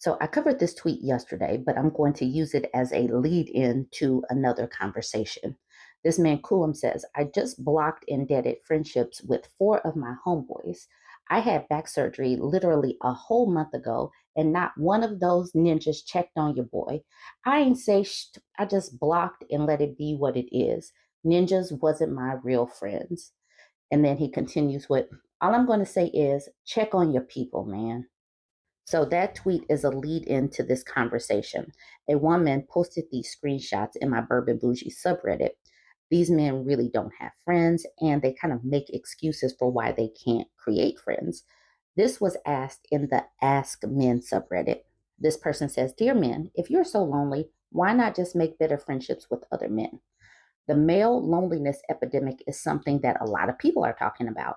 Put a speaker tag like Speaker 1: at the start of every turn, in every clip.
Speaker 1: So I covered this tweet yesterday, but I'm going to use it as a lead in to another conversation. This man Coolum says, I just blocked and deaded friendships with four of my homeboys. I had back surgery literally a whole month ago, and not one of those ninjas checked on your boy. I ain't say I just blocked and let it be what it is. Ninjas wasn't my real friends. And then he continues with, all I'm going to say is check on your people, man. So that tweet is a lead into this conversation. A woman posted these screenshots in my BurbNBougie subreddit. These men really don't have friends, and they kind of make excuses for why they can't create friends. This was asked in the Ask Men subreddit. This person says, Dear men, if you're so lonely, why not just make better friendships with other men? The male loneliness epidemic is something that a lot of people are talking about.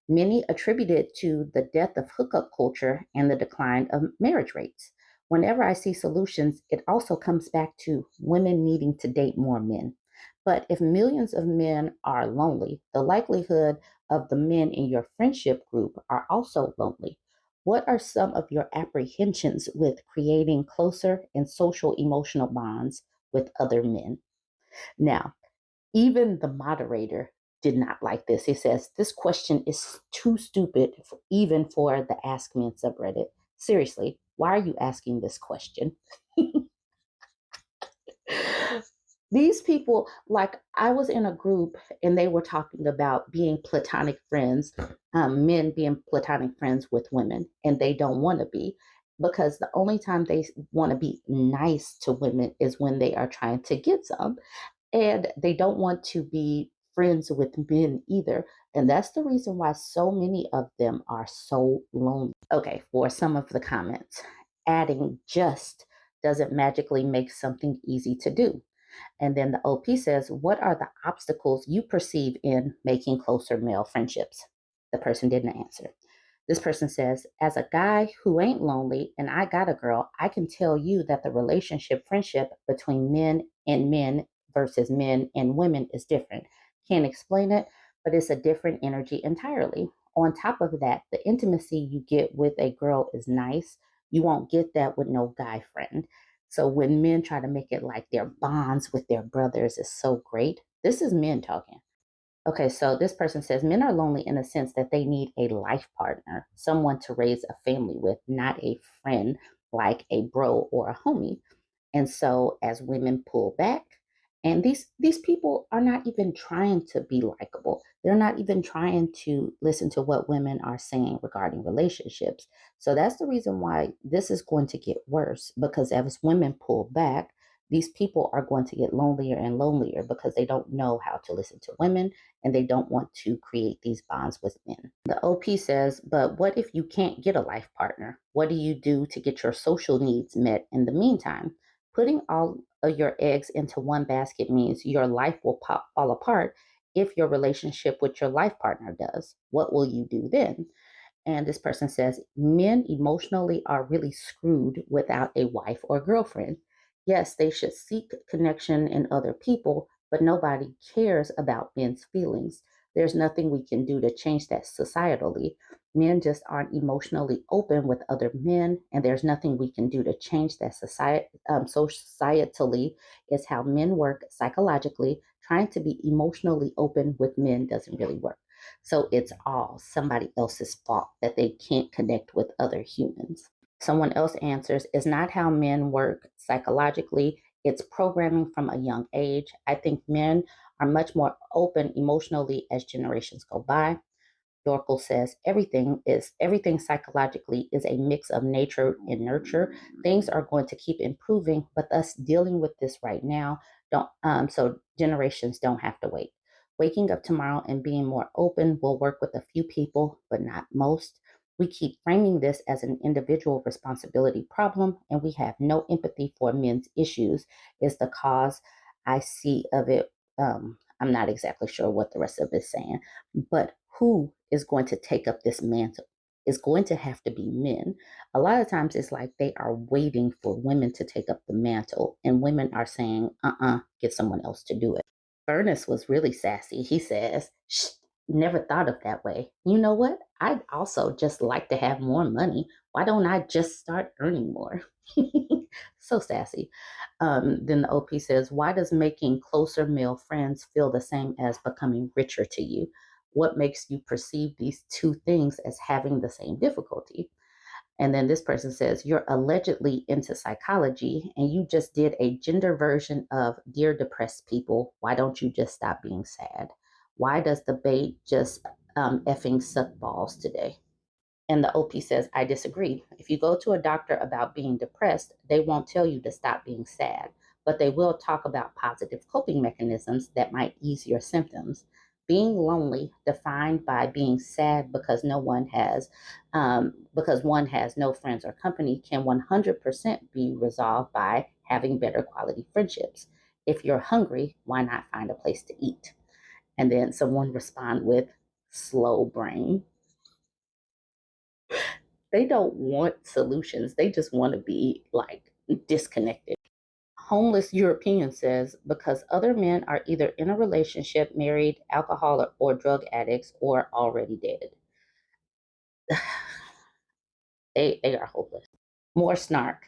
Speaker 1: Many attribute it to the death of hookup culture and the decline of marriage rates. Whenever I see solutions, it also comes back to women needing to date more men. But if millions of men are lonely, the likelihood of the men in your friendship group are also lonely. What are some of your apprehensions with creating closer and social emotional bonds with other men? Now, even the moderator did not like this. He says, This question is too stupid, even for the Ask Men subreddit. Seriously, why are you asking this question? These people, like I was in a group and they were talking about being platonic friends, men being platonic friends with women, and they don't want to be because the only time they want to be nice to women is when they are trying to get some. And they don't want to be friends with men either. And that's the reason why so many of them are so lonely. Okay, for some of the comments, adding just doesn't magically make something easy to do. And then the OP says, What are the obstacles you perceive in making closer male friendships? The person didn't answer. This person says, As a guy who ain't lonely and I got a girl, I can tell you that the relationship friendship between men and men versus men and women is different. Can't explain it, but it's a different energy entirely. On top of that, the intimacy you get with a girl is nice. You won't get that with no guy friend. So when men try to make it like their bonds with their brothers is so great, this is men talking. Okay, so this person says men are lonely in the sense that they need a life partner, someone to raise a family with, not a friend like a bro or a homie. And so as women pull back, and these people are not even trying to be likable. They're not even trying to listen to what women are saying regarding relationships. So that's the reason why this is going to get worse because as women pull back, these people are going to get lonelier and lonelier because they don't know how to listen to women and they don't want to create these bonds with men. The OP says, but what if you can't get a life partner? What do you do to get your social needs met in the meantime? Putting all of your eggs into one basket means your life will fall apart if your relationship with your life partner does. What will you do then? And this person says, men emotionally are really screwed without a wife or girlfriend. Yes, they should seek connection in other people, but nobody cares about men's feelings. There's nothing we can do to change that societally. Men just aren't emotionally open with other men, and there's nothing we can do to change that societally. It's how men work psychologically. Trying to be emotionally open with men doesn't really work. So it's all somebody else's fault that they can't connect with other humans. Someone else answers, is not how men work psychologically. It's programming from a young age. I think men are much more open emotionally as generations go by. Dorkel says everything psychologically is a mix of nature and nurture. Things are going to keep improving, but us dealing with this right now don't so generations don't have to wait. Waking up tomorrow and being more open will work with a few people, but not most. We keep framing this as an individual responsibility problem, and we have no empathy for men's issues, is the cause I see of it. I'm not exactly sure what the rest of it is saying, but who is going to take up this mantle? It's going to have to be men. A lot of times it's like they are waiting for women to take up the mantle, and women are saying, get someone else to do it. Ernest was really sassy. He says, Shh, never thought of that way. You know what? I'd also just like to have more money. Why don't I just start earning more? So sassy. Then the OP says, why does making closer male friends feel the same as becoming richer to you? What makes you perceive these two things as having the same difficulty? And then this person says, you're allegedly into psychology and you just did a gender version of Dear Depressed People. Why don't you just stop being sad? Why does the bait just effing suck balls today? And the OP says, I disagree. If you go to a doctor about being depressed, they won't tell you to stop being sad, but they will talk about positive coping mechanisms that might ease your symptoms. Being lonely, defined by being sad because one has no friends or company, can 100% be resolved by having better quality friendships. If you're hungry, why not find a place to eat? And then someone respond with slow brain. They don't want solutions. They just want to be like disconnected. Homeless European says because other men are either in a relationship, married, alcoholic, or drug addicts, or already dead. They are hopeless. More snark.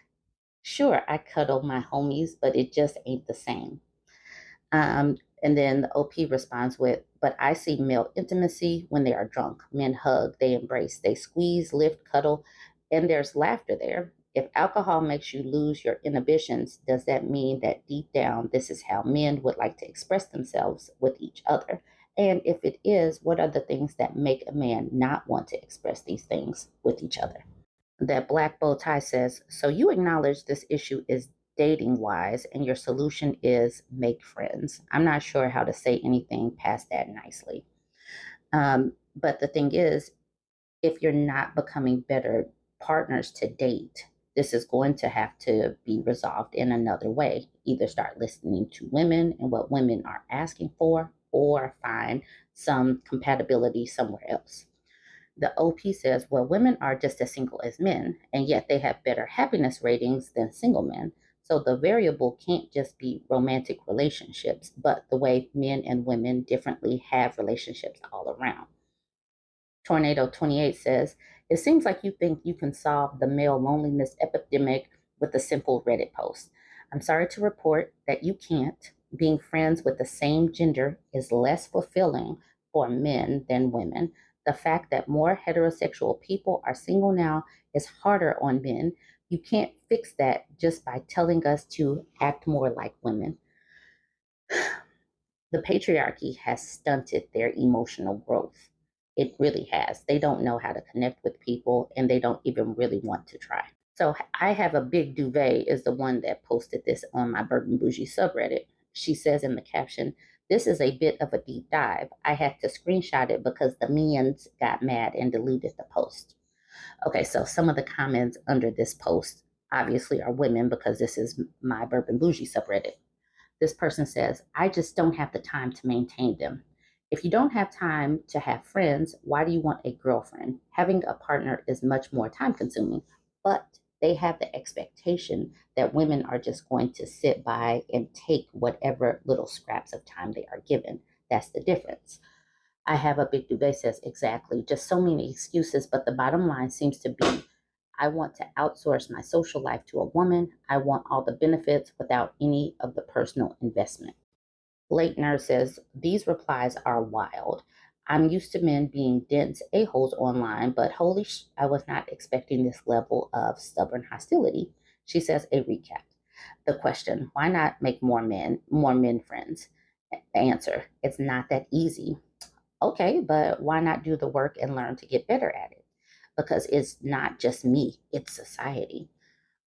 Speaker 1: Sure, I cuddle my homies, but it just ain't the same. And then the OP responds with, but I see male intimacy when they are drunk. Men hug, they embrace, they squeeze, lift, cuddle, and there's laughter there. If alcohol makes you lose your inhibitions, does that mean that deep down this is how men would like to express themselves with each other? And if it is, what are the things that make a man not want to express these things with each other? That black bow tie says, so you acknowledge this issue is dating wise and your solution is make friends. I'm not sure how to say anything past that nicely. But the thing is, if you're not becoming better partners to date, this is going to have to be resolved in another way. Either start listening to women and what women are asking for, or find some compatibility somewhere else. The OP says, well, women are just as single as men, and yet they have better happiness ratings than single men. So the variable can't just be romantic relationships, but the way men and women differently have relationships all around. Tornado 28 says, it seems like you think you can solve the male loneliness epidemic with a simple Reddit post. I'm sorry to report that you can't. Being friends with the same gender is less fulfilling for men than women. The fact that more heterosexual people are single now is harder on men. You can't fix that just by telling us to act more like women. The patriarchy has stunted their emotional growth. It really has. They don't know how to connect with people and they don't even really want to try. So I have a big duvet is the one that posted this on my BurbNBougie subreddit. She says in the caption, this is a bit of a deep dive. I had to screenshot it because the menz got mad and deleted the post. Okay, so some of the comments under this post obviously are women because this is my BurbNBougie subreddit. This person says, I just don't have the time to maintain them. If you don't have time to have friends, why do you want a girlfriend? Having a partner is much more time consuming, but they have the expectation that women are just going to sit by and take whatever little scraps of time they are given. That's the difference. I have a big duvet says exactly, just so many excuses, but the bottom line seems to be I want to outsource my social life to a woman. I want all the benefits without any of the personal investment. Leitner says, these replies are wild. I'm used to men being dense a-holes online, but I was not expecting this level of stubborn hostility. She says, a recap. The question, why not make more men friends? The answer, it's not that easy. Okay, but why not do the work and learn to get better at it? Because it's not just me, it's society.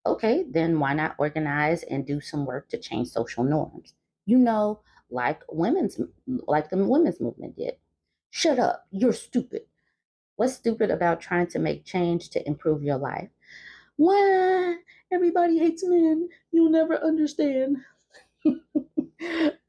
Speaker 1: Okay, then why not organize and do some work to change social norms? You know, like like the women's movement did. Shut up, you're stupid. What's stupid about trying to make change to improve your life? Why? Everybody hates men. You'll never understand.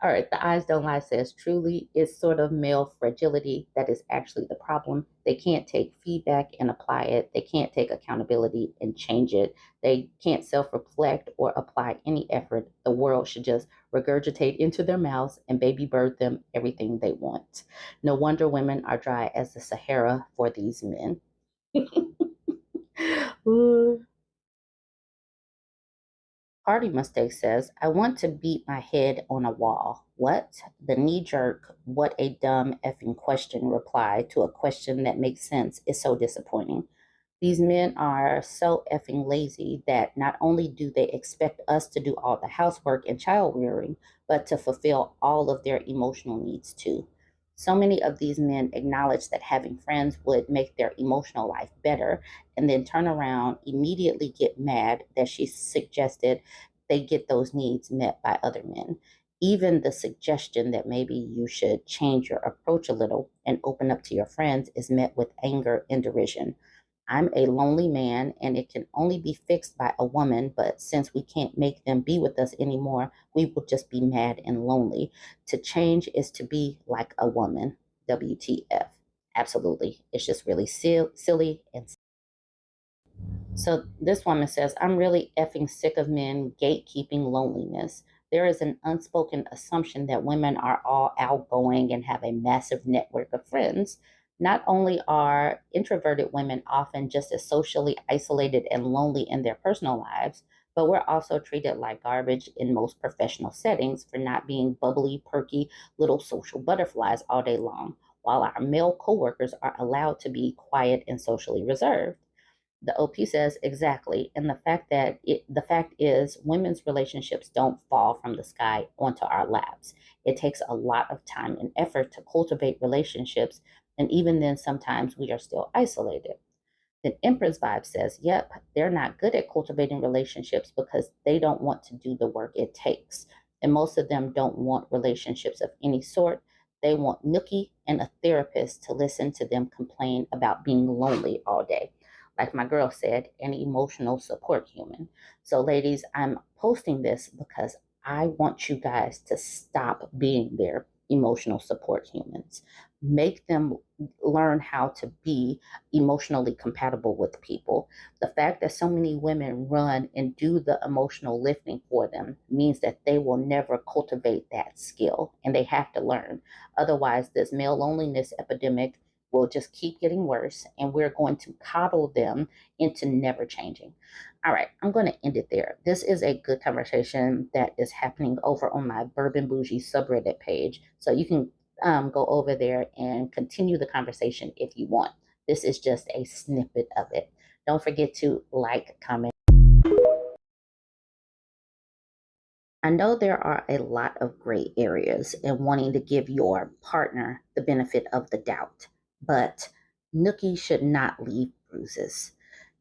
Speaker 1: All right, the eyes don't lie says truly it's sort of male fragility that is actually the problem. They can't take feedback and apply it. They can't take accountability and change it. They can't self-reflect or apply any effort. The world should just regurgitate into their mouths and baby bird them everything they want. No wonder women are dry as the Sahara for these men. Party Mistake says, I want to beat my head on a wall. What? The knee jerk, what a dumb effing question reply to a question that makes sense is so disappointing. These men are so effing lazy that not only do they expect us to do all the housework and child rearing, but to fulfill all of their emotional needs too. So many of these men acknowledge that having friends would make their emotional life better and then turn around, immediately get mad that she suggested they get those needs met by other men. Even the suggestion that maybe you should change your approach a little and open up to your friends is met with anger and derision. I'm a lonely man and it can only be fixed by a woman, but since we can't make them be with us anymore, we will just be mad and lonely. To change is to be like a woman. WTF. Absolutely. It's just really silly and so this woman says, I'm really effing sick of men gatekeeping loneliness. There is an unspoken assumption that women are all outgoing and have a massive network of friends. Not only are introverted women often just as socially isolated and lonely in their personal lives, but we're also treated like garbage in most professional settings for not being bubbly, perky little social butterflies all day long, while our male coworkers are allowed to be quiet and socially reserved. The OP says exactly, and the fact is, women's relationships don't fall from the sky onto our laps. It takes a lot of time and effort to cultivate relationships, and even then, sometimes we are still isolated. Then Empress Vibe says, yep, they're not good at cultivating relationships because they don't want to do the work it takes. And most of them don't want relationships of any sort. They want Nookie and a therapist to listen to them complain about being lonely all day. Like my girl said, an emotional support human. So, ladies, I'm posting this because I want you guys to stop being their emotional support humans. Make them learn how to be emotionally compatible with people. The fact that so many women run and do the emotional lifting for them means that they will never cultivate that skill and they have to learn. Otherwise, this male loneliness epidemic will just keep getting worse and we're going to coddle them into never changing. All right, I'm going to end it there. This is a good conversation that is happening over on my BurbNBougie subreddit page. So you can go over there and continue the conversation if you want. This is just a snippet of it. Don't forget to like, comment. I know there are a lot of gray areas in wanting to give your partner the benefit of the doubt, but Nookie should not leave bruises.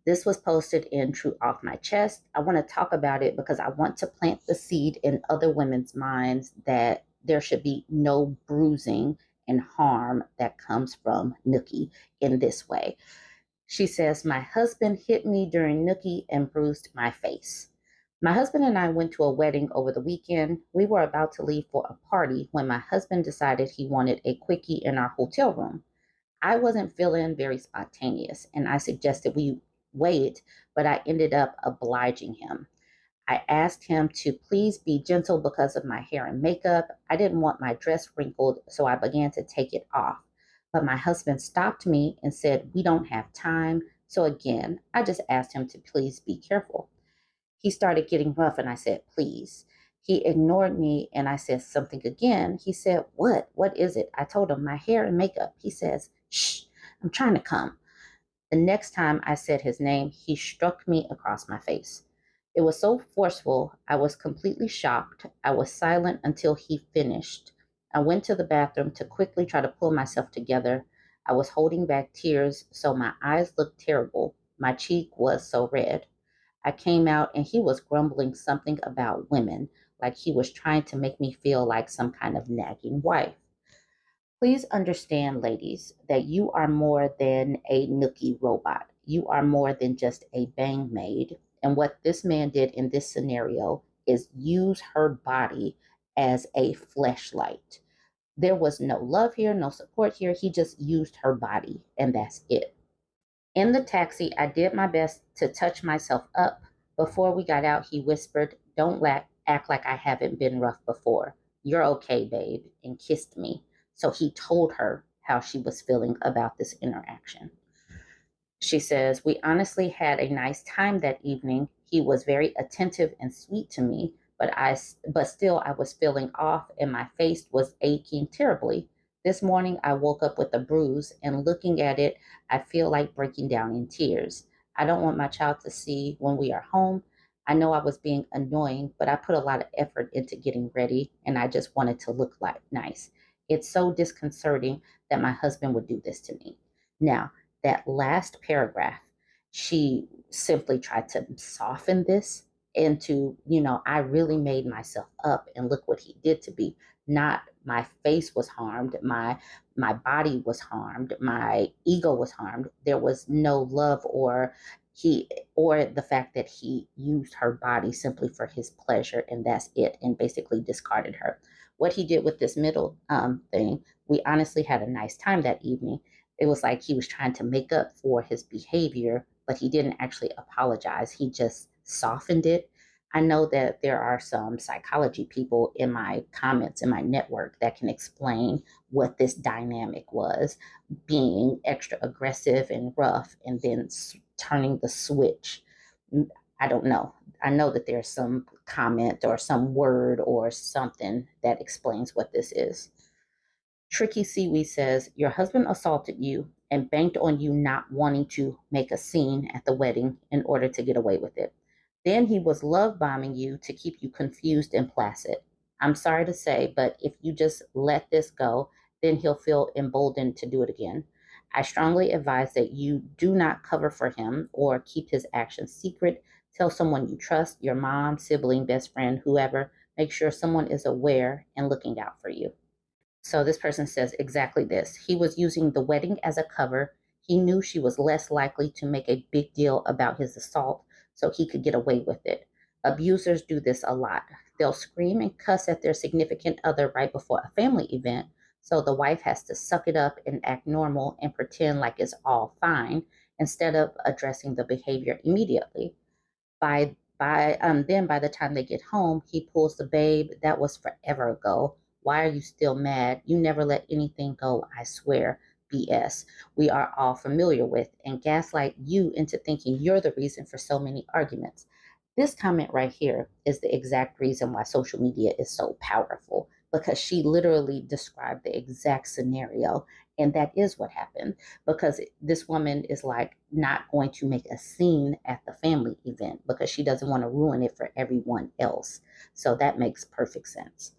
Speaker 1: This was posted in True Off My Chest. I want to talk about it because I want to plant the seed in other women's minds that there should be no bruising and harm that comes from Nookie in this way. She says, my husband hit me during Nookie and bruised my face. My husband and I went to a wedding over the weekend. We were about to leave for a party when my husband decided he wanted a quickie in our hotel room. I wasn't feeling very spontaneous and I suggested we wait, but I ended up obliging him. I asked him to please be gentle because of my hair and makeup. I didn't want my dress wrinkled, so I began to take it off. But my husband stopped me and said, we don't have time. So again, I just asked him to please be careful. He started getting rough and I said, please. He ignored me and I said something again. He said, what? What is it? I told him my hair and makeup. He says, shh, I'm trying to come. The next time I said his name, he struck me across my face. It was so forceful, I was completely shocked. I was silent until he finished. I went to the bathroom to quickly try to pull myself together. I was holding back tears, so my eyes looked terrible. My cheek was so red. I came out and he was grumbling something about women, like he was trying to make me feel like some kind of nagging wife. Please understand, ladies, that you are more than a nookie robot. You are more than just a bang maid. And what this man did in this scenario is use her body as a fleshlight. There was no love here, no support here. He just used her body, and that's it. In the taxi, I did my best to touch myself up. Before we got out, he whispered, don't act like I haven't been rough before. You're okay, babe, and kissed me. So he told her how she was feeling about this interaction. She says, we honestly had a nice time that evening. He was very attentive and sweet to me, but still I was feeling off and my face was aching terribly. This morning I woke up with a bruise and looking at it, I feel like breaking down in tears. I don't want my child to see when we are home. I know I was being annoying, but I put a lot of effort into getting ready and I just wanted to look like nice. It's so disconcerting that my husband would do this to me. Now, that last paragraph, she simply tried to soften this into, I really made myself up and look what he did to me. Not my face was harmed, my body was harmed, my ego was harmed. There was no love he or the fact that he used her body simply for his pleasure and that's it, and basically discarded her. What he did with this middle thing, we honestly had a nice time that evening. It was like he was trying to make up for his behavior, but he didn't actually apologize. He just softened it. I know that there are some psychology people in my comments in my network that can explain what this dynamic was, being extra aggressive and rough and then turning the switch. I don't know. I know that there's some comment or some word or something that explains what this is. Tricky Seaweed says, your husband assaulted you and banked on you not wanting to make a scene at the wedding in order to get away with it. Then he was love bombing you to keep you confused and placid. I'm sorry to say, but if you just let this go, then he'll feel emboldened to do it again. I strongly advise that you do not cover for him or keep his actions secret. Tell someone you trust, your mom, sibling, best friend, whoever. Make sure someone is aware and looking out for you. So this person says exactly this. He was using the wedding as a cover. He knew she was less likely to make a big deal about his assault, so he could get away with it. Abusers do this a lot. They'll scream and cuss at their significant other right before a family event, so the wife has to suck it up and act normal and pretend like it's all fine instead of addressing the behavior immediately. Then by the time they get home, he pulls the babe. That was forever ago. Why are you still mad? You never let anything go, I swear. BS. We are all familiar with and gaslight you into thinking you're the reason for so many arguments. This comment right here is the exact reason why social media is so powerful, because she literally described the exact scenario. And that is what happened, because this woman is like not going to make a scene at the family event because she doesn't want to ruin it for everyone else. So that makes perfect sense.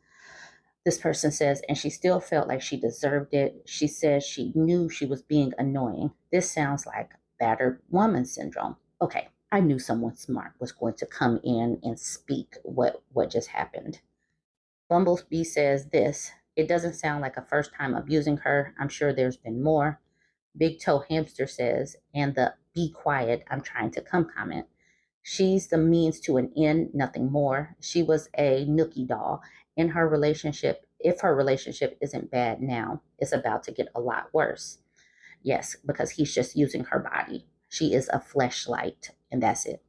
Speaker 1: This person says, and she still felt like she deserved it. She says she knew she was being annoying. This sounds like battered woman syndrome. Okay, I knew someone smart was going to come in and speak what just happened. Bumblebee says this. It doesn't sound like a first time abusing her. I'm sure there's been more. Big Toe Hamster says, and the be quiet, I'm trying to come comment. She's the means to an end, nothing more. She was a nookie doll. In her relationship, if her relationship isn't bad now, it's about to get a lot worse. Yes, because he's just using her body. She is a fleshlight, and that's it.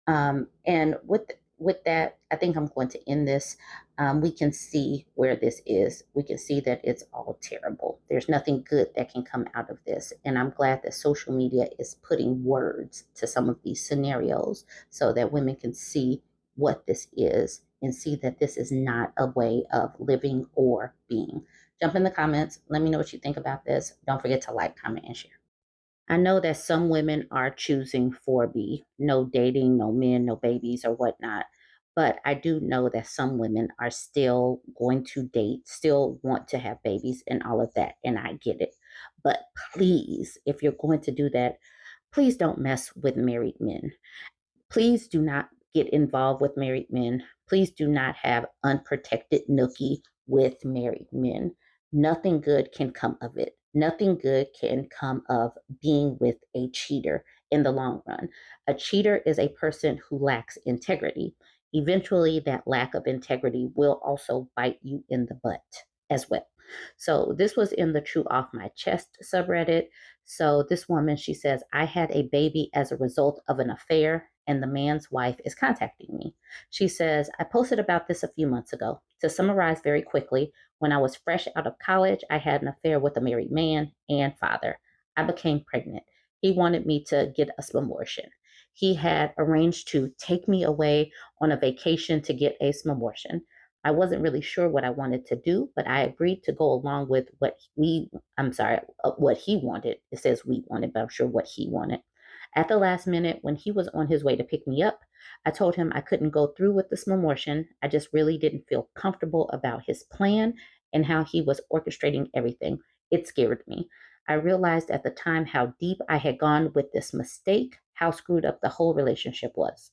Speaker 1: And with that, I think I'm going to end this. We can see where this is. We can see that it's all terrible. There's nothing good that can come out of this. And I'm glad that social media is putting words to some of these scenarios so that women can see what this is and see that this is not a way of living or being. Jump in the comments. Let me know what you think about this. Don't forget to like, comment, and share. I know that some women are choosing 4B, no dating, no men, no babies, or whatnot. But I do know that some women are still going to date, still want to have babies, and all of that. And I get it. But please, if you're going to do that, please don't mess with married men. Please do not get involved with married men. Please do not have unprotected nookie with married men. Nothing good can come of it. Nothing good can come of being with a cheater in the long run. A cheater is a person who lacks integrity. Eventually, that lack of integrity will also bite you in the butt as well. So, this was in the True Off My Chest subreddit. So this woman, she says, I had a baby as a result of an affair, and the man's wife is contacting me. She says, I posted about this a few months ago. To summarize very quickly, when I was fresh out of college, I had an affair with a married man and father. I became pregnant. He wanted me to get a abortion. He had arranged to take me away on a vacation to get a abortion. I wasn't really sure what I wanted to do, but I agreed to go along with what he wanted. It says we wanted, but I'm sure what he wanted. At the last minute, when he was on his way to pick me up, I told him I couldn't go through with this memorial. I just really didn't feel comfortable about his plan and how he was orchestrating everything. It scared me. I realized at the time how deep I had gone with this mistake, how screwed up the whole relationship was.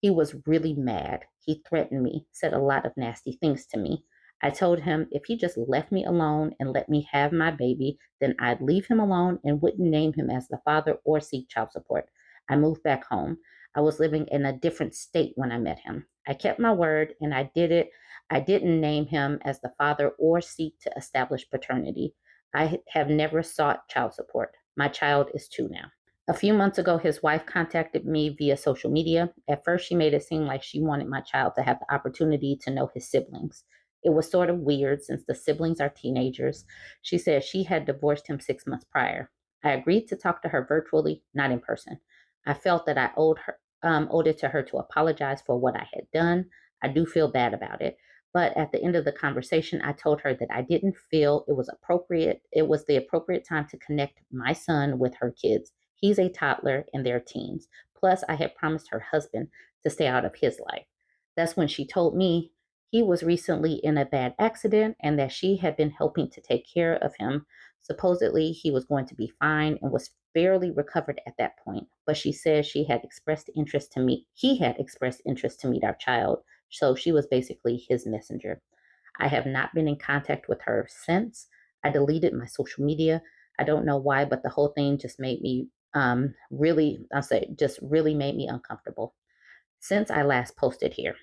Speaker 1: He was really mad. He threatened me, said a lot of nasty things to me. I told him if he just left me alone and let me have my baby, then I'd leave him alone and wouldn't name him as the father or seek child support. I moved back home. I was living in a different state when I met him. I kept my word and I did it. I didn't name him as the father or seek to establish paternity. I have never sought child support. My child is 2 now. A few months ago, his wife contacted me via social media. At first, she made it seem like she wanted my child to have the opportunity to know his siblings. It was sort of weird since the siblings are teenagers. She said she had divorced him 6 months prior. I agreed to talk to her virtually, not in person. I felt that I owed it to her to apologize for what I had done. I do feel bad about it. But at the end of the conversation, I told her that I didn't feel it was appropriate. It was the appropriate time to connect my son with her kids. He's a toddler and they're teens. Plus, I had promised her husband to stay out of his life. That's when she told me he was recently in a bad accident and that she had been helping to take care of him. Supposedly, he was going to be fine and was barely recovered at that point. But she said he had expressed interest to meet our child. So she was basically his messenger. I have not been in contact with her since. I deleted my social media. I don't know why, but the whole thing just made me really made me uncomfortable since I last posted here.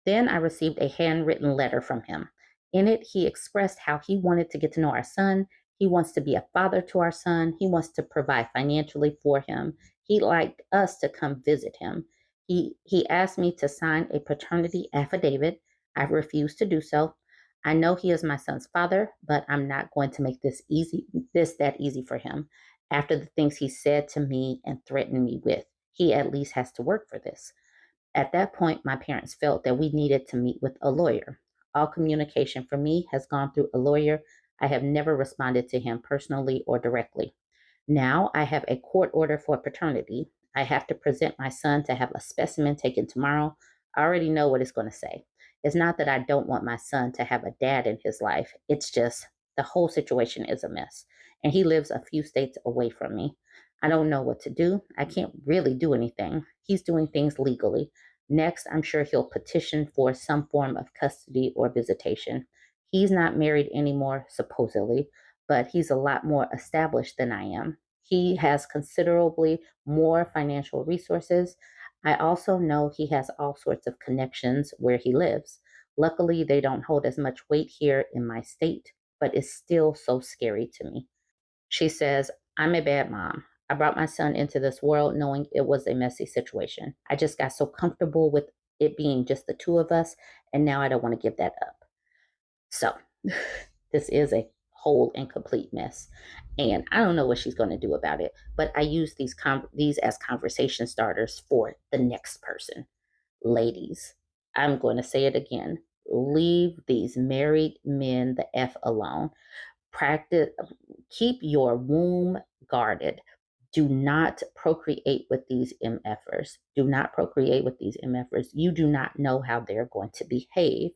Speaker 1: Then I received a handwritten letter from him. In it, he expressed how he wanted to get to know our son. He wants to be a father to our son. He wants to provide financially for him. He'd like us to come visit him. He asked me to sign a paternity affidavit. I refused to do so. I know he is my son's father, but I'm not going to make this that easy for him. After the things he said to me and threatened me with, he at least has to work for this. At that point, my parents felt that we needed to meet with a lawyer. All communication for me has gone through a lawyer. I have never responded to him personally or directly. Now I have a court order for paternity. I have to present my son to have a specimen taken tomorrow. I already know what it's going to say. It's not that I don't want my son to have a dad in his life. It's just the whole situation is a mess. And he lives a few states away from me. I don't know what to do. I can't really do anything. He's doing things legally. Next, I'm sure he'll petition for some form of custody or visitation. He's not married anymore, supposedly, but he's a lot more established than I am. He has considerably more financial resources. I also know he has all sorts of connections where he lives. Luckily, they don't hold as much weight here in my state, but it's still so scary to me. She says, I'm a bad mom. I brought my son into this world knowing it was a messy situation. I just got so comfortable with it being just the two of us, and now I don't want to give that up. So, this is a whole and complete mess. And I don't know what she's going to do about it, but I use these as conversation starters for the next person. Ladies, I'm going to say it again. Leave these married men the F alone. Practice, keep your womb guarded. Do not procreate with these MFers. Do not procreate with these MFers. You do not know how they're going to behave.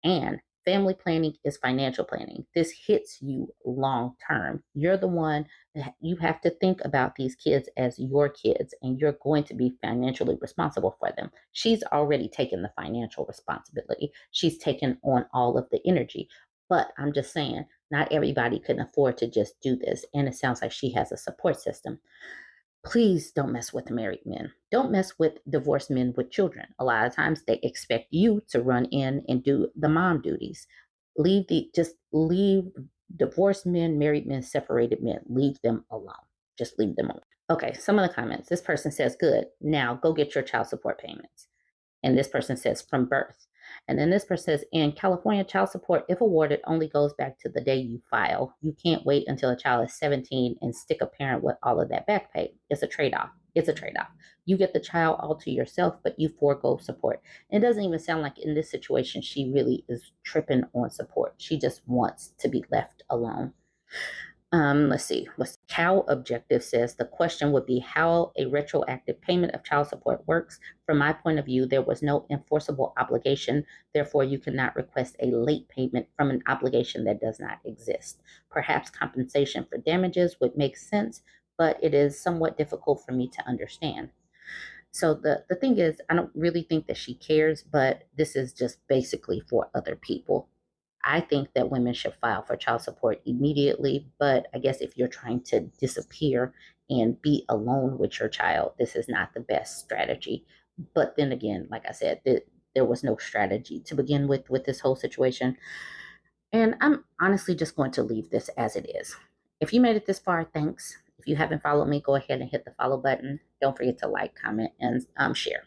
Speaker 1: And family planning is financial planning. This hits you long term. You're the one that you have to think about these kids as your kids, and you're going to be financially responsible for them. She's already taken the financial responsibility, she's taken on all of the energy. But I'm just saying, not everybody can afford to just do this. And it sounds like she has a support system. Please don't mess with married men. Don't mess with divorced men with children. A lot of times they expect you to run in and do the mom duties. Leave divorced men, married men, separated men. Leave them alone. Just leave them alone. Okay, some of the comments. This person says, good. Now go get your child support payments. And this person says, from birth. And then this person says, in California, child support, if awarded, only goes back to the day you file. You can't wait until a child is 17 and stick a parent with all of that back pay. It's a trade off. It's a trade off. You get the child all to yourself, but you forego support. It doesn't even sound like in this situation she really is tripping on support. She just wants to be left alone. Let's see. What's Cal Objective says the question would be how a retroactive payment of child support works. From my point of view, there was no enforceable obligation. Therefore, you cannot request a late payment from an obligation that does not exist. Perhaps compensation for damages would make sense, but it is somewhat difficult for me to understand. So the thing is, I don't really think that she cares, but this is just basically for other people. I think that women should file for child support immediately, but I guess if you're trying to disappear and be alone with your child, this is not the best strategy. But then again, like I said, there was no strategy to begin with this whole situation. And I'm honestly just going to leave this as it is. If you made it this far, thanks. If you haven't followed me, go ahead and hit the follow button. Don't forget to like, comment, and share.